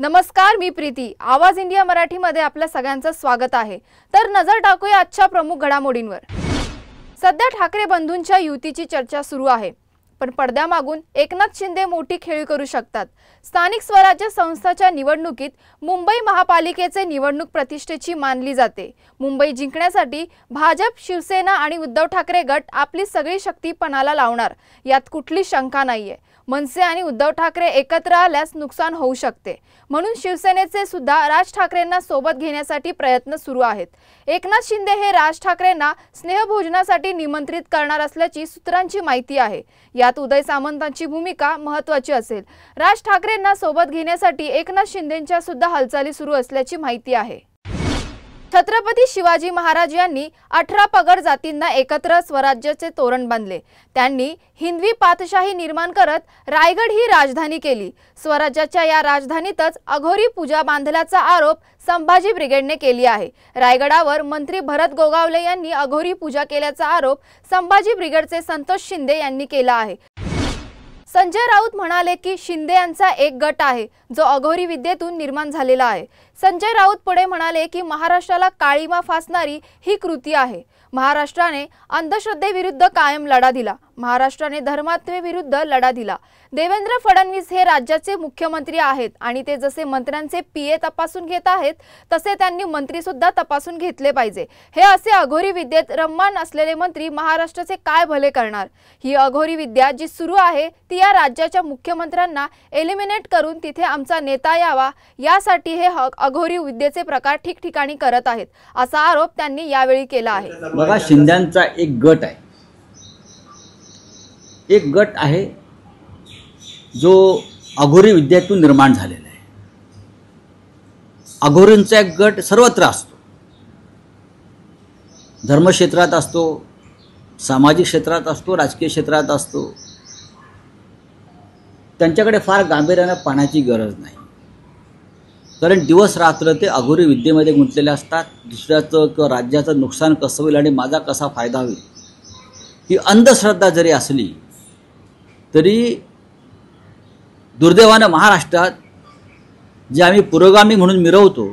नमस्कार, मी प्रीती. आवाज इंडिया मराठीमध्ये आपल्या सगळ्यांचं स्वागत आहे. तर नजर टाकूया आजच्या प्रमुख घडामोडींवर. सध्या ठाकरे बंधूंच्या युतीची चर्चा सुरू आहे, पण पडद्यामागून एकनाथ शिंदे मोठी खेळी करू शकतात. स्थानिक स्वराज्य संस्थांच्या निवडणुकीत मुंबई महापालिकेचे निवडणूक प्रतिष्ठेची मानली जाते. मुंबई जिंकण्यासाठी भाजप, शिवसेना आणि उद्धव ठाकरे गट आपली सगळी शक्ती पणाला लावणार, यात कुठली शंका नाहीये. मनसे आणि उद्धव ठाकरे एकत्र आल्यास नुकसान होऊ शकते, म्हणून शिवसेनेचे सुद्धा राज ठाकरेंना सोबत घेण्यासाठी प्रयत्न सुरू आहेत. एकनाथ शिंदे हे राज ठाकरेंना स्नेहभोजनासाठी निमंत्रित करणार असल्याची सूत्रांची माहिती आहे. यात उदय सामंतांची भूमिका महत्त्वाची असेल. राज ठाकरेंना सोबत घेण्यासाठी एकनाथ शिंदेंच्या सुद्धा हालचाली सुरू असल्याची माहिती आहे. छत्रपती शिवाजी महाराज यांनी 18 पगड जातींना एकत्र स्वराज्याचे तोरण बांधले. त्यांनी हिंदवी पातशाही निर्माण करत रायगड ही राजधानी केली. स्वराज्याच्या या राजधानीतच अघोरी पूजा बांधल्याचा आरोप संभाजी ब्रिगेडने केली आहे. रायगडावर मंत्री भरत गोगावले यांनी अघोरी पूजा केल्याचा आरोप संभाजी ब्रिगेडचे संतोष शिंदे यांनी केला आहे. संजय राऊत म्हणाले की शिंदे यांचा एक गट आहे जो अघोरी विद्येतून निर्माण झालेला आहे. संजय राऊत पुढे म्हणाले की महाराष्ट्राला काळीमा फासणारी ही कृती आहे. महाराष्ट्राने अंधश्रद्धेविरुद्ध कायम लढा दिला. महाराष्ट्राने धर्मात्मेविरुद्ध लढा दिला. देवेंद्र फडणवीस हे राज्याचे मुख्यमंत्री आहेत आणि ते जसे मंत्र्यांचे पीए तपासून घेत आहेत तसे त्यांनी मंत्री सुद्धा तपासून घेतले पाहिजे. हे असे अघोरी विद्येत रममाण असलेले मंत्री महाराष्ट्राचे काय भले करणार? ही अघोरी विद्या जी सुरू आहे ती या राज्याच्या मुख्यमंत्र्यांना एलिमिनेट करून तिथे आमचा नेता यावा यासाठी हे अघोरी विद्येचे प्रकार ठिकठिकाणी करत आहेत, असा आरोप त्यांनी यावेळी केला आहे. बघा, शिंद्यांचा एक गट आहे, एक गट आहे जो अघोरी विद्येतून निर्माण झालेला आहे. अघोरींचा एक गट सर्वत्र असतो, धर्मक्षेत्रात असतो, सामाजिक क्षेत्रात असतो, राजकीय क्षेत्रात असतो. त्यांच्याकडे फार गांभीर्याने पाहण्याची गरज नाही, कारण दिवस रात्र ते अघोरी विद्येमध्ये गुंतलेले असतात. दुसऱ्याचं किंवा राज्याचं नुकसान कसं होईल आणि माझा कसा फायदा होईल ही अंधश्रद्धा जरी असली तरी दुर्दैवानं महाराष्ट्रात जे आम्ही पुरोगामी म्हणून मिरवतो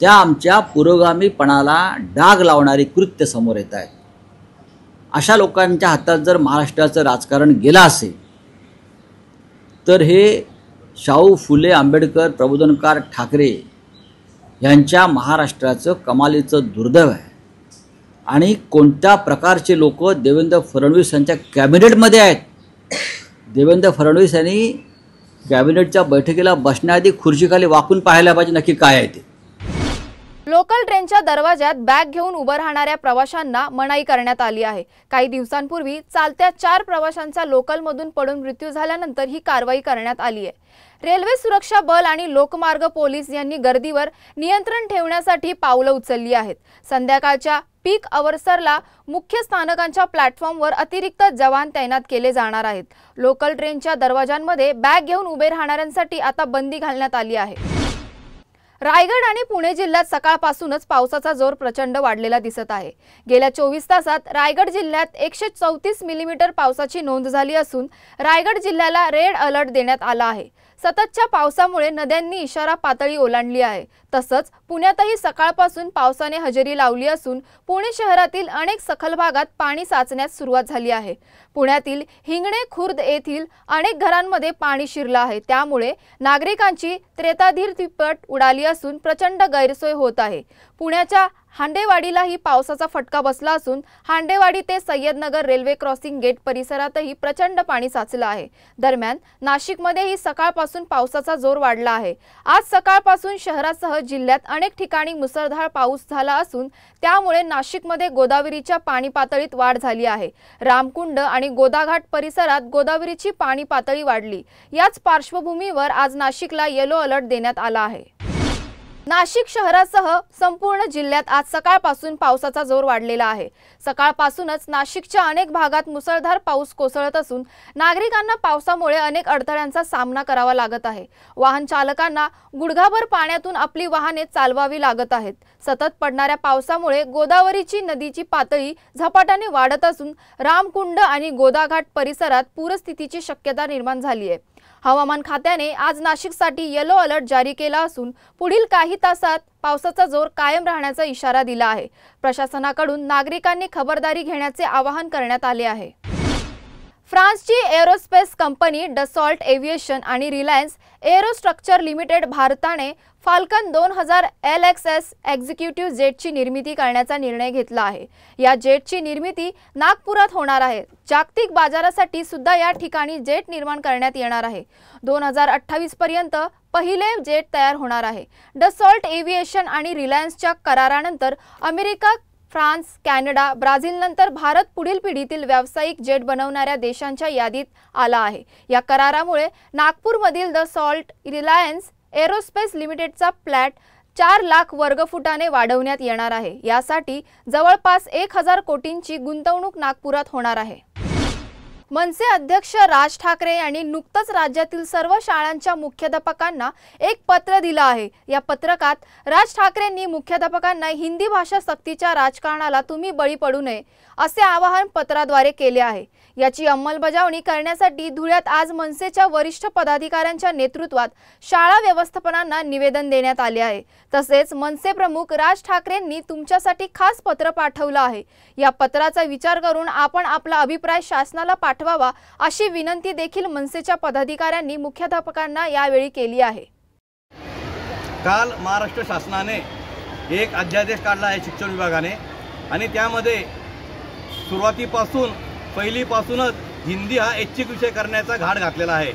त्या आमच्या पुरोगामीपणाला डाग लावणारी कृत्य समोर येत आहेत. अशा लोकांच्या हातात जर महाराष्ट्राचं राजकारण गेलं असेल तर हे शाहू फुले आंबेडकर प्रबोधनकार ठाकरे यांच्या महाराष्ट्राचं कमालीचं दुर्दैव आहे. आणि कोणत्या प्रकारचे लोक देवेंद्र फडणवीस यांच्या कॅबिनेटमध्ये आहेत. देवेंद्र फडणवीस यांनी कॅबिनेटच्या बैठकीला बसण्याआधी खुर्चीखाली वाकून पाहायला पाहिजे नक्की काय आहे ते. लोकल ट्रेनच्या दरवाजात बॅग घेऊन उभं राहणाऱ्या प्रवाशांना मनाई करण्यात आली आहे. काही दिवसांपूर्वी चालत्या 4 प्रवाशांचा लोकलमधून पडून मृत्यू झाल्यानंतर ही कारवाई करण्यात आली आहे. रेल्वे सुरक्षा बल आणि लोकमार्ग पोलीस यांनी गर्दीवर नियंत्रण ठेवण्यासाठी पावलं उचलली आहेत. संध्याकाळच्या पीक अवर्सरला मुख्य स्थानकांच्या प्लॅटफॉर्मवर अतिरिक्त जवान तैनात केले जाणार आहेत. लोकल ट्रेनच्या दरवाजांमध्ये बॅग घेऊन उभे राहणाऱ्यांसाठी आता बंदी घालण्यात आली आहे. रायगड आणि पुणे जिल्ह्यात सकाळपासूनच पावसाचा जोर प्रचंड वाढलेला दिसत आहे. गेल्या 24 तासात रायगड जिल्ह्यात 134 मिलीमीटर पावसाची नोंद झाली असून रायगड जिल्ह्याला रेड अलर्ट देण्यात आला आहे. सततच्या पावसामुळे नद्यांनी इशारा पातळी ओलांडली आहे. तसंच पुण्यातही सकाळपासून पावसाने हजेरी लावली असून पुणे शहरातील अनेक सखल भागात पाणी साचण्यास सुरुवात झाली आहे. पुण्यातील हिंगणे खुर्द येथील अनेक घरांमध्ये पाणी शिरलं आहे. त्यामुळे नागरिकांची त्रेताधीर तिप्पट उडाली असून प्रचंड गैरसोय होत आहे. पुण्याच्या हांडेवाडीलाही पावसाचा फटका बसला असून हांडेवाडी ते सय्यदनगर रेल्वे क्रॉसिंग गेट परिसरातही प्रचंड पाणी साचलं आहे. दरम्यान नाशिकमध्येही सकाळपासून पावसाचा जोर वाढला आहे. आज सकाळपासून शहरासह जिल्ह्यात अनेक ठिकाणी मुसळधार पाऊस झाला असून त्यामुळे नाशिकमध्ये गोदावरीच्या पाणी पातळीत वाढ झाली आहे. रामकुंड आणि गोदाघाट परिसरात गोदावरीची पाणी पातळी वाढली. याच पार्श्वभूमीवर आज नाशिकला येलो अलर्ट देण्यात आला आहे. नाशिक शहरासह संपूर्ण जिल्ह्यात आज सकाळपासून पावसाचा जोर वाढलेला आहे. सकाळपासूनच नाशिकच्या अनेक भागात मुसळधार पाऊस कोसळत असून नागरिकांना पावसामुळे अनेक अडथळ्यांचा सामना करावा लागत आहे. वाहन चालकांना गुडघाभर पाण्यातून आपली वाहने चालवावी लागत आहेत. सतत पडणाऱ्या पावसामुळे गोदावरीची नदीची पातळी झपाट्याने वाढत असून रामकुंड आणि गोदाघाट परिसरात पूरस्थितीची शक्यता निर्माण झाली आहे. हवामान खात्याने आज नाशिकसाठी येलो अलर्ट जारी केला असून पुढील काही तासात पावसाचा जोर कायम राहण्याचा इशारा दिला आहे। प्रशासनाकडून नागरिकांनी खबरदारी घेण्याचे आवाहन करण्यात आले आहे। फ्रान्सची एरोस्पेस कंपनी डसॉल्ट एव्हिएशन आणि रिलायन्स एरोस्ट्रक्चर लिमिटेड भारताने फाल्कन 2000 LXS एक्झिक्युटिव्ह जेटची निर्मिती करण्याचा निर्णय घेतला आहे। या जेटची निर्मिती नागपुरात होणार आहे। जागतिक बाजारासाठी सुद्धा या ठिकाणी जेट निर्माण करण्यात येणार आहे। 2028 पर्यंत पहिले जेट तयार होणार आहे। डसॉल्ट एव्हिएशन आणि रिलायन्सच्या करारानंतर अमेरिका, फ्रान्स, कॅनडा, ब्राझील नंतर भारत पुढील पिढीतील व्यावसायिक जेट बनवणाऱ्या देशांच्या यादीत आला आहे। या करारामुळे नागपूरमधील डसॉल्ट रिलायन्स एरोस्पेस लिमिटेडचा प्लॅट 4 लाख वर्गफुटाने वाढवण्यात येणार आहे। यासाठी जवळपास 1000 कोटींची गुंतवणूक नागपुरात होणार आहे। मनसे अध्यक्ष राज ठाकरे यांनी नुकतंच राज्यातील सर्व शाळांच्या मुख्याध्यापकांना एक पत्र दिलं आहे। या पत्रकात राज ठाकरेंनी मुख्याध्यापकांना हिंदी भाषा सक्तीच्या राजकारणाला तुम्ही बळी पडू नये असे आवाहन पत्राद्वारे केले आहे। याची अंमलबजावणी करण्यासाठी धुळ्यात आज मनसेच्या वरिष्ठ पदाधिकाऱ्यांच्या नेतृत्वात शाळा व्यवस्थापनांना निवेदन देण्यात आले आहे। तसेच मनसे प्रमुख राज ठाकरेंनी तुमच्यासाठी खास पत्र पाठवलं आहे। या पत्राचा विचार करून आपण आपला अभिप्राय शासनाला पाठवावा अशी विनंती देखील मनसेच्या पदाधिकाऱ्यांनी मुख्याध्यापकांना यावेळी केली आहे। काल महाराष्ट्र शासनाने एक अध्यादेश काढला आहे शिक्षण विभागाने आणि त्यामध्ये सुरुवातीपासून पहिलीपासूनच हिंदी हा ऐच्छिक विषय करण्याचा घाट घातलेला आहे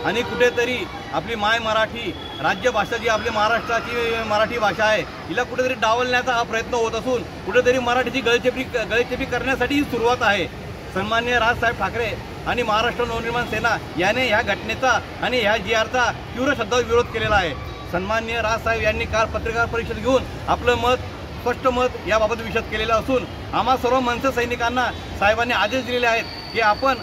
आणि कुठेतरी आपली माय मराठी राज्यभाषा जी आपली महाराष्ट्राची मराठी भाषा आहे हिला कुठेतरी डावलण्याचा हा प्रयत्न होत असून कुठेतरी मराठीची गळचेपी करण्यासाठी ही सुरुवात आहे। सन्माननीय राजसाहेब ठाकरे आणि महाराष्ट्र नवनिर्माण सेना याने ह्या घटनेचा आणि ह्या GRचा तीव्र शब्दात विरोध केलेला आहे। सन्माननीय राजसाहेब यांनी काल पत्रकार परिषद घेऊन आपलं स्पष्ट मत याबाबत विशद केलेलं असून आम्हा सर्व मनसे सैनिकांना साहेबांनी आदेश दिलेले आहेत की आपण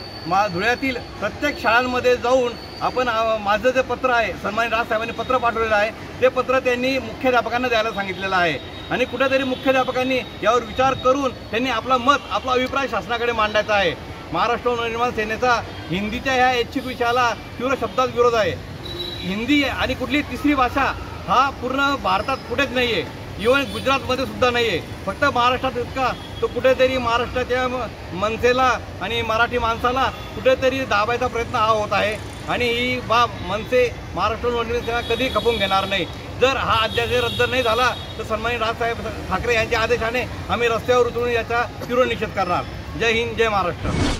धुळ्यातील प्रत्येक शाळांमध्ये जाऊन आपण माझं जे पत्र आहे सन्माननीय राजसाहेबांनी पत्र पाठवलेलं आहे ते पत्र त्यांनी मुख्याध्यापकांना द्यायला सांगितलेलं आहे आणि कुठेतरी मुख्याध्यापकांनी यावर विचार करून त्यांनी आपला अभिप्राय शासनाकडे मांडायचा आहे। महाराष्ट्र नवनिर्माण सेनेचा हिंदीच्या ह्या ऐच्छिक विषयाला तीव्र शब्दात विरोध आहे। हिंदी आणि कुठली तिसरी भाषा हा पूर्ण भारतात कुठेच नाही आहे, इव्हन गुजरातमध्ये सुद्धा नाही आहे, फक्त महाराष्ट्रात इतका तो कुठेतरी महाराष्ट्राच्या मनसेला आणि मराठी माणसाला कुठेतरी दाबायचा प्रयत्न हा होत आहे आणि ही बाब मनसे महाराष्ट्र नवनिर्माण सेना कधी खपवून घेणार नाही। जर हा अध्यादेश रद्द नाही झाला तर सन्माननीय राजसाहेब ठाकरे यांच्या आदेशाने आम्ही रस्त्यावर उतरून याचा तीव्र निषेध करणार। जय हिंद, जय महाराष्ट्र।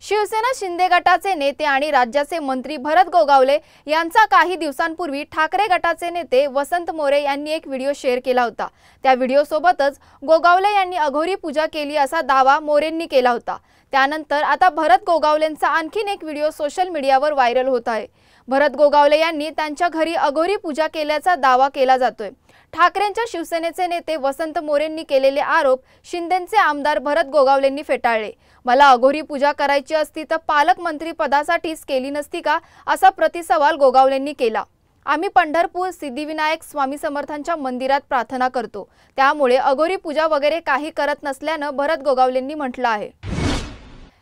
शिवसेना शिंदे गटाचे नेते आणि राज्याचे मंत्री भरत गोगावले यांचा काही दिवसांपूर्वी ठाकरे गटाचे नेते वसंत मोरे यांनी एक व्हिडिओ शेअर केला होता। त्या व्हिडिओसोबतच गोगावले यांनी अघोरी पूजा केली असा दावा मोरेंनी केला होता। त्यानंतर आता भरत गोगावलेंचा आणखीन एक व्हिडिओ सोशल मीडियावर व्हायरल होत आहे। भरत गोगावले यांनी त्यांच्या घरी अघोरी पूजा केल्याचा दावा केला जातोय। ठाकरेंच्या शिवसेनेचे नेते वसंत मोरेंनी केलेले आरोप शिंदेचे आमदार भरत गोगावलेंनी फेटाळले। मला अघोरी पूजा करायची असती तर पालकमंत्री पदासाठीच केली नसती का असा प्रतिसवाल गोगावलेंनी केला। आम्ही पंढरपूर सिद्धिविनायक स्वामी समर्थांच्या मंदिरात प्रार्थना करतो, त्यामुळे अघोरी पूजा वगैरे काही करत नसल्यानं भरत गोगावलेंनी म्हटलं आहे।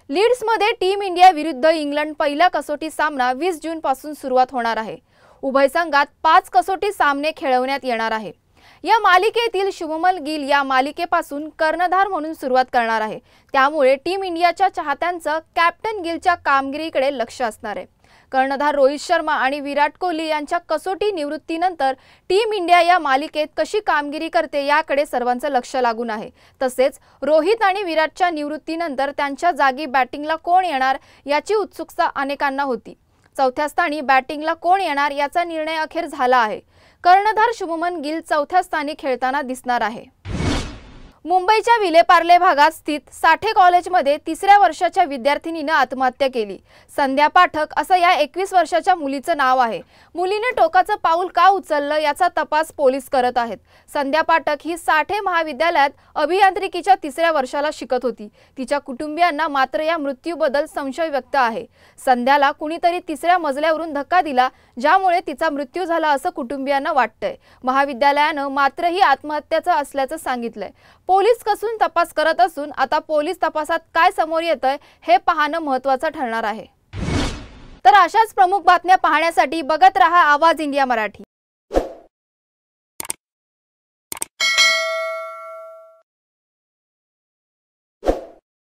लीड्समध्ये टीम इंडिया विरुद्ध इंग्लंड पहिला कसोटी सामना 20 जून पासून सुरुवात होणार आहे। उभय संघात 5 कसोटी सामने खेळवण्यात येणार आहे। या मालिकेतील शुभमन गिल या मालिकेपासून कर्णधार म्हणून सुरुवात करणार आहे, त्यामुळे टीम इंडियाच्या चाहत्यांचं कॅप्टन गिलच्या कामगिरीकडे लक्ष असणार आहे। कर्णधार रोहित शर्मा आणि विराट कोहली यांच्या कसोटी निवृत्तीनंतर टीम इंडिया या मालिकेत कशी कामगिरी करते याकडे सर्वांचं लक्ष लागून आहे। तसेच रोहित आणि विराटच्या निवृत्तीनंतर त्यांच्या जागी बॅटिंगला कोण येणार याची उत्सुकता अनेकांना होती। चौथ्या स्थानी बॅटिंगला कोण येणार याचा निर्णय अखेर झाला आहे। कर्णधार शुभमन गिल चौथ्या स्थानी खेळताना दिसणार आहे। मुंबईच्या विलेपार्ले भागात स्थित साठे कॉलेजमध्ये 3ऱ्या वर्षाच्या विद्यार्थिनीने आत्महत्या केली। संध्या पाठक असं या 21 वर्षाच्या मुलीचं नाव आहे। मुलीने टोकाचं पाऊल का उचललं याचा तपास पोलीस करत आहेत। संध्या पाठक ही साठे महाविद्यालयात अभियांत्रिकीच्या 3ऱ्या वर्षाला शिकत होती। तिच्या कुटुंबियांना मात्र या मृत्यूबद्दल संशय व्यक्त आहे। संध्याला कुणीतरी 3ऱ्या मजल्यावरून धक्का दिला, ज्यामुळे तिचा मृत्यू झाला असं कुटुंबियांना वाटतंय। महाविद्यालयानं मात्र ही आत्महत्याचं असल्याचं सांगितलंय। पोलीस कसून तपास करत असून आता पोलीस तपासात काय समोर येतंय हे पाहणं महत्त्वाचं ठरणार आहे। तर अशाच प्रमुख बातम्या पाहण्यासाठी बघत रहा आवाज इंडिया मराठी।